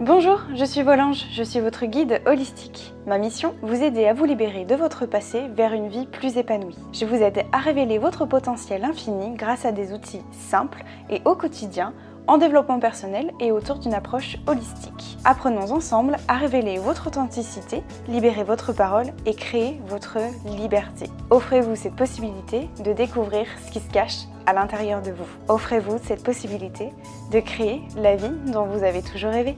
Bonjour, je suis Volange, je suis votre guide holistique. Ma mission, vous aider à vous libérer de votre passé vers une vie plus épanouie. Je vous aide à révéler votre potentiel infini grâce à des outils simples et au quotidien, en développement personnel et autour d'une approche holistique. Apprenons ensemble à révéler votre authenticité, libérer votre parole et créer votre liberté. Offrez-vous cette possibilité de découvrir ce qui se cache à l'intérieur de vous. Offrez-vous cette possibilité de créer la vie dont vous avez toujours rêvé.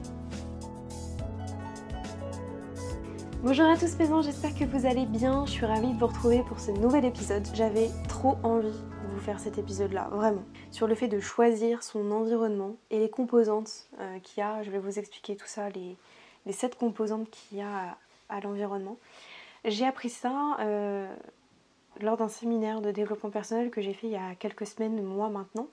Bonjour à tous mes anges, j'espère que vous allez bien. Je suis ravie de vous retrouver pour ce nouvel épisode. J'avais trop envie de vous faire cet épisode-là, vraiment. Sur le fait de choisir son environnement et les composantes qu'il y a. Je vais vous expliquer tout ça, les 7 composantes qu'il y a à l'environnement. J'ai appris ça lors d'un séminaire de développement personnel que j'ai fait il y a quelques semaines, mois maintenant.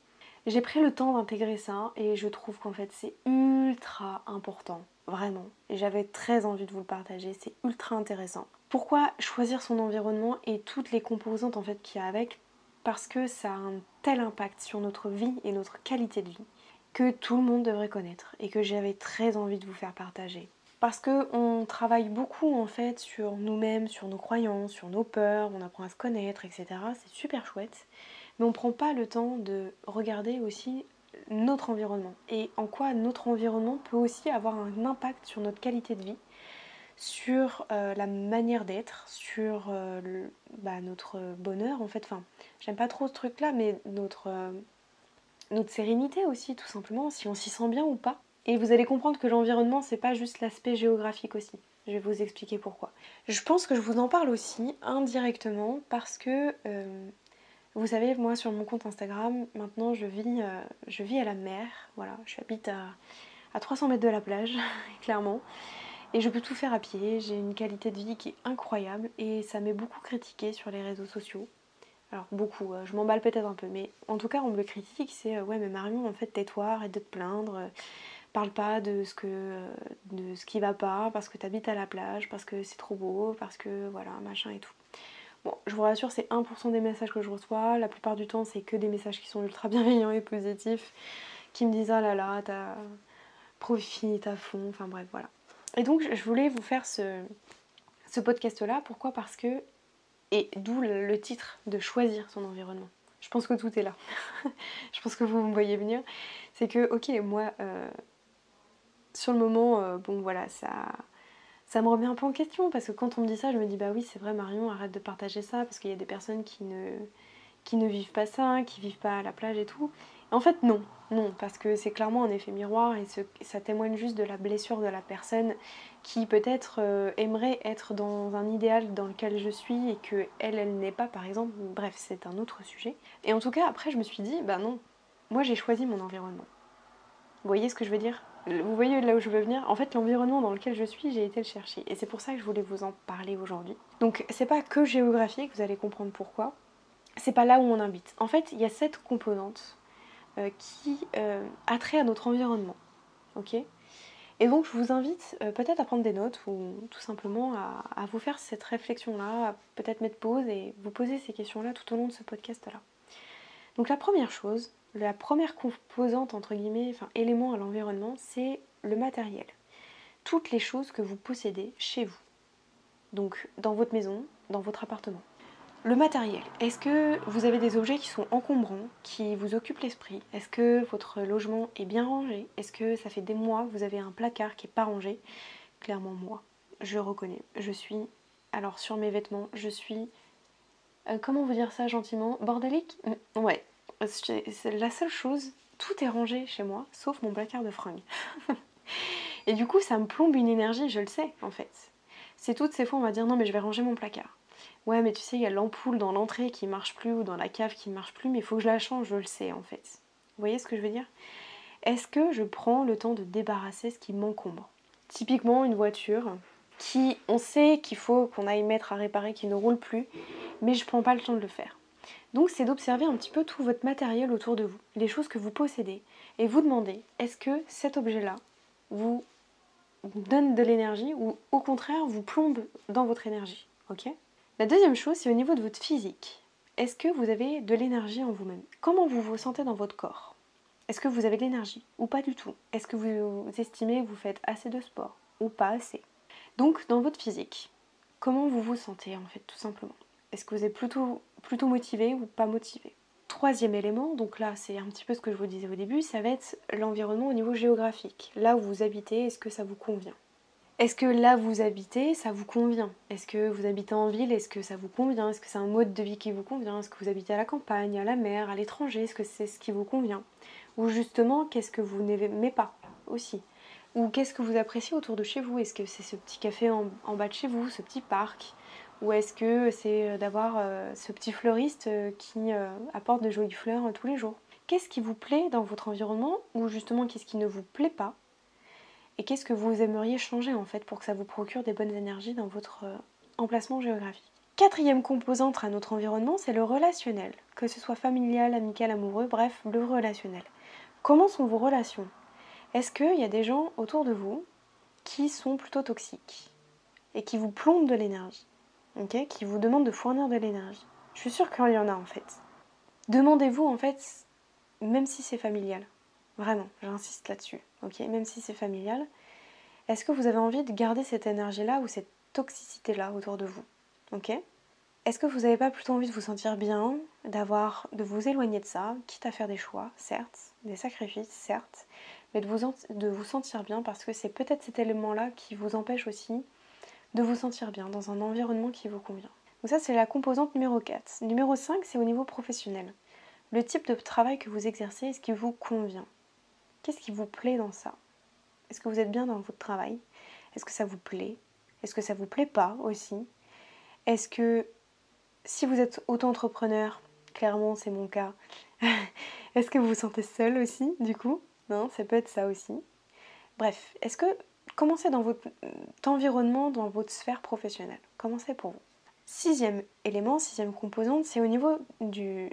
J'ai pris le temps d'intégrer ça et je trouve qu'en fait c'est ultra important, vraiment. Et j'avais très envie de vous le partager, c'est ultra intéressant. Pourquoi choisir son environnement et toutes les composantes en fait qu'il y a avec? Parce que ça a un tel impact sur notre vie et notre qualité de vie que tout le monde devrait connaître et que j'avais très envie de vous faire partager. Parce qu'on travaille beaucoup en fait sur nous-mêmes, sur nos croyances, sur nos peurs, on apprend à se connaître, etc. C'est super chouette. Mais on ne prend pas le temps de regarder aussi notre environnement et en quoi notre environnement peut aussi avoir un impact sur notre qualité de vie, sur la manière d'être, sur notre bonheur en fait. Enfin, j'aime pas trop ce truc là, mais notre sérénité aussi tout simplement, si on s'y sent bien ou pas. Et vous allez comprendre que l'environnement c'est pas juste l'aspect géographique aussi. Je vais vous expliquer pourquoi. Je pense que je vous en parle aussi indirectement parce que vous savez, moi sur mon compte Instagram, maintenant je vis à la mer, voilà, j'habite à 300 mètres de la plage, clairement, et je peux tout faire à pied, j'ai une qualité de vie qui est incroyable, et ça m'est beaucoup critiqué sur les réseaux sociaux. Alors beaucoup, je m'emballe peut-être un peu, mais en tout cas on me le critique, c'est ouais mais Marion en fait tais-toi, arrête de te plaindre, parle pas de ce qui va pas, parce que t'habites à la plage, parce que c'est trop beau, parce que voilà, machin et tout. Bon, je vous rassure, c'est 1% des messages que je reçois. La plupart du temps, c'est que des messages qui sont ultra bienveillants et positifs, qui me disent « Ah là là, profite à fond », enfin bref, voilà. Et donc, je voulais vous faire ce podcast-là. Pourquoi? Parce que, et d'où le titre de choisir son environnement. Je pense que tout est là. Je pense que vous me voyez venir. C'est que, ok, moi, sur le moment, bon voilà, ça me remet un peu en question parce que quand on me dit ça, je me dis bah oui c'est vrai Marion, arrête de partager ça parce qu'il y a des personnes qui ne vivent pas ça, qui vivent pas à la plage et tout. Et en fait non, parce que c'est clairement un effet miroir et ça témoigne juste de la blessure de la personne qui peut-être aimerait être dans un idéal dans lequel je suis et que elle n'est pas par exemple. Bref, c'est un autre sujet. Et en tout cas après je me suis dit bah non, moi j'ai choisi mon environnement. Vous voyez ce que je veux dire? Vous voyez là où je veux venir? En fait, l'environnement dans lequel je suis, j'ai été le chercher. Et c'est pour ça que je voulais vous en parler aujourd'hui. Donc, c'est pas que géographique, vous allez comprendre pourquoi. C'est pas là où on habite. En fait, il y a 7 composantes qui a trait à notre environnement. Ok? Et donc, je vous invite peut-être à prendre des notes ou tout simplement à vous faire cette réflexion-là, à peut-être mettre pause et vous poser ces questions-là tout au long de ce podcast-là. Donc, la première chose, la première composante, entre guillemets, enfin élément à l'environnement, c'est le matériel. Toutes les choses que vous possédez chez vous. Donc dans votre maison, dans votre appartement. Le matériel. Est-ce que vous avez des objets qui sont encombrants, qui vous occupent l'esprit? Est-ce que votre logement est bien rangé? Est-ce que ça fait des mois que vous avez un placard qui n'est pas rangé? Clairement moi, je reconnais. Je suis, alors sur mes vêtements, je suis, comment vous dire ça gentiment? Bordélique? Ouais. C'est la seule chose, tout est rangé chez moi, sauf mon placard de fringues. Et du coup, ça me plombe une énergie, je le sais, en fait. C'est toutes ces fois, on va dire, non, mais je vais ranger mon placard. Ouais, mais tu sais, il y a l'ampoule dans l'entrée qui marche plus, ou dans la cave qui marche plus, mais il faut que je la change, je le sais, en fait. Vous voyez ce que je veux dire? Est-ce que je prends le temps de débarrasser ce qui m'encombre? Typiquement, une voiture qui, on sait qu'il faut qu'on aille mettre à réparer, qui ne roule plus, mais je prends pas le temps de le faire. Donc c'est d'observer un petit peu tout votre matériel autour de vous, les choses que vous possédez, et vous demander, est-ce que cet objet-là vous donne de l'énergie ou au contraire vous plombe dans votre énergie, ok? La deuxième chose, c'est au niveau de votre physique. Est-ce que vous avez de l'énergie en vous-même? Comment vous vous sentez dans votre corps? Est-ce que vous avez de l'énergie ou pas du tout? Est-ce que vous estimez que vous faites assez de sport ou pas assez? Donc dans votre physique, comment vous vous sentez en fait tout simplement? Est-ce que vous êtes plutôt motivé ou pas motivé? Troisième élément, donc là c'est un petit peu ce que je vous disais au début, ça va être l'environnement au niveau géographique. Là où vous habitez, est-ce que ça vous convient? Est-ce que là où vous habitez, ça vous convient? Est-ce que vous habitez en ville, est-ce que ça vous convient? Est-ce que c'est un mode de vie qui vous convient? Est-ce que vous habitez à la campagne, à la mer, à l'étranger? Est-ce que c'est ce qui vous convient? Ou justement, qu'est-ce que vous n'aimez pas aussi? Ou qu'est-ce que vous appréciez autour de chez vous? Est-ce que c'est ce petit café en bas de chez vous, ce petit parc? Ou est-ce que c'est d'avoir ce petit fleuriste qui apporte de jolies fleurs tous les jours? Qu'est-ce qui vous plaît dans votre environnement? Ou justement, qu'est-ce qui ne vous plaît pas? Et qu'est-ce que vous aimeriez changer en fait pour que ça vous procure des bonnes énergies dans votre emplacement géographique? Quatrième composante à notre environnement, c'est le relationnel. Que ce soit familial, amical, amoureux, bref, le relationnel. Comment sont vos relations? Est-ce qu'il y a des gens autour de vous qui sont plutôt toxiques et qui vous plombent de l'énergie, okay, qui vous demandent de fournir de l'énergie? Je suis sûre qu'il y en a en fait. Demandez-vous en fait, même si c'est familial, vraiment, j'insiste là-dessus, ok, même si c'est familial, est-ce que vous avez envie de garder cette énergie-là ou cette toxicité-là autour de vous, ok? Est-ce que vous n'avez pas plutôt envie de vous sentir bien, de vous éloigner de ça, quitte à faire des choix, certes, des sacrifices, certes, mais de vous sentir bien parce que c'est peut-être cet élément-là qui vous empêche aussi de vous sentir bien dans un environnement qui vous convient. Donc ça, c'est la composante numéro 4. Numéro 5, c'est au niveau professionnel. Le type de travail que vous exercez, est-ce qui vous convient? Qu'est-ce qui vous plaît dans ça? Est-ce que vous êtes bien dans votre travail? Est-ce que ça vous plaît? Est-ce que ça vous plaît pas aussi? Est-ce que si vous êtes auto-entrepreneur, clairement c'est mon cas, est-ce que vous vous sentez seul aussi du coup? Non, ça peut être ça aussi. Bref, est-ce que commencez dans votre environnement, dans votre sphère professionnelle. Commencez pour vous. Sixième élément, sixième composante, c'est au niveau du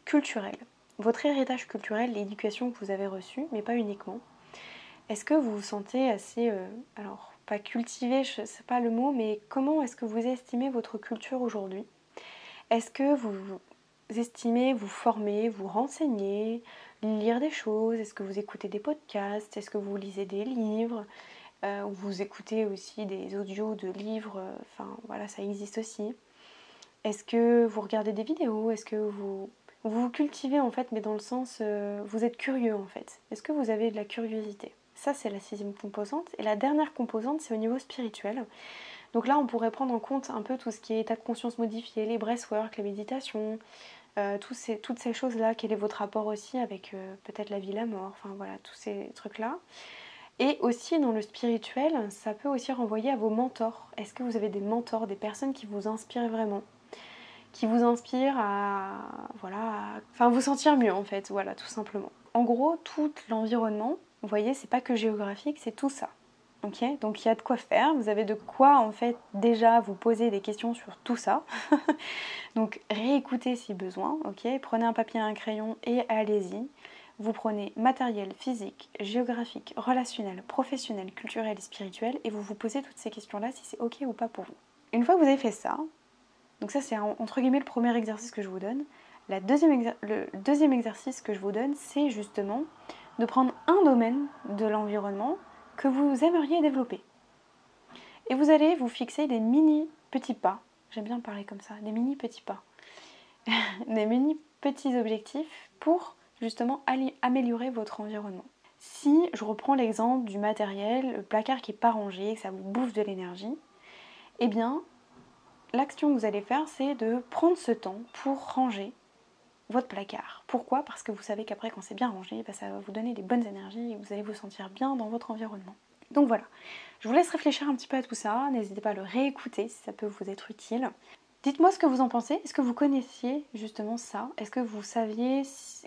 culturel. Votre héritage culturel, l'éducation que vous avez reçue, mais pas uniquement. Est-ce que vous vous sentez assez, alors pas cultivé, je sais pas le mot, mais comment est-ce que vous estimez votre culture aujourd'hui? Est-ce que vous estimez vous former, vous renseigner, lire des choses? Est-ce que vous écoutez des podcasts? Est-ce que vous lisez des livres? Vous écoutez aussi des audios de livres, enfin voilà, ça existe aussi. Est-ce que vous regardez des vidéos? Est-ce que vous cultivez en fait, mais dans le sens, vous êtes curieux en fait? Est-ce que vous avez de la curiosité? Ça, c'est la sixième composante. Et la dernière composante, c'est au niveau spirituel. Donc là, on pourrait prendre en compte un peu tout ce qui est état de conscience modifié, les breathwork, les méditations, toutes ces choses-là. Quel est votre rapport aussi avec peut-être la vie, la mort, enfin voilà, tous ces trucs-là. Et aussi dans le spirituel, ça peut aussi renvoyer à vos mentors. Est-ce que vous avez des mentors, des personnes qui vous inspirent vraiment? Qui vous inspirent à, voilà, enfin vous sentir mieux en fait, voilà, tout simplement. En gros, tout l'environnement, vous voyez, c'est pas que géographique, c'est tout ça. Ok, donc il y a de quoi faire, vous avez de quoi en fait déjà vous poser des questions sur tout ça. Donc réécoutez si besoin, ok, prenez un papier et un crayon et allez-y. Vous prenez matériel, physique, géographique, relationnel, professionnel, culturel et spirituel et vous vous posez toutes ces questions-là si c'est ok ou pas pour vous. Une fois que vous avez fait ça, donc ça c'est entre guillemets le premier exercice que je vous donne, le deuxième exercice que je vous donne, c'est justement de prendre un domaine de l'environnement que vous aimeriez développer. Et vous allez vous fixer des mini petits pas, j'aime bien parler comme ça, des mini petits pas, des mini petits objectifs pour justement améliorer votre environnement. Si je reprends l'exemple du matériel, le placard qui n'est pas rangé, que ça vous bouffe de l'énergie, eh bien l'action que vous allez faire, c'est de prendre ce temps pour ranger votre placard. Pourquoi? Parce que vous savez qu'après, quand c'est bien rangé, ça va vous donner des bonnes énergies et vous allez vous sentir bien dans votre environnement. Donc voilà, je vous laisse réfléchir un petit peu à tout ça. N'hésitez pas à le réécouter si ça peut vous être utile. Dites-moi ce que vous en pensez. Est-ce que vous connaissiez justement ça? Est-ce que vous saviez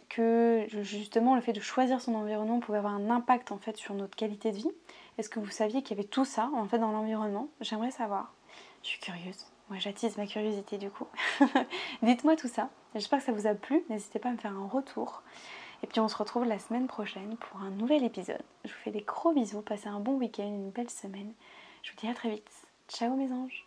que justement le fait de choisir son environnement pouvait avoir un impact en fait sur notre qualité de vie? Est-ce que vous saviez qu'il y avait tout ça en fait dans l'environnement? J'aimerais savoir. Je suis curieuse. Moi, j'attise ma curiosité du coup. Dites-moi tout ça. J'espère que ça vous a plu. N'hésitez pas à me faire un retour. Et puis on se retrouve la semaine prochaine pour un nouvel épisode. Je vous fais des gros bisous. Passez un bon week-end, une belle semaine. Je vous dis à très vite. Ciao mes anges.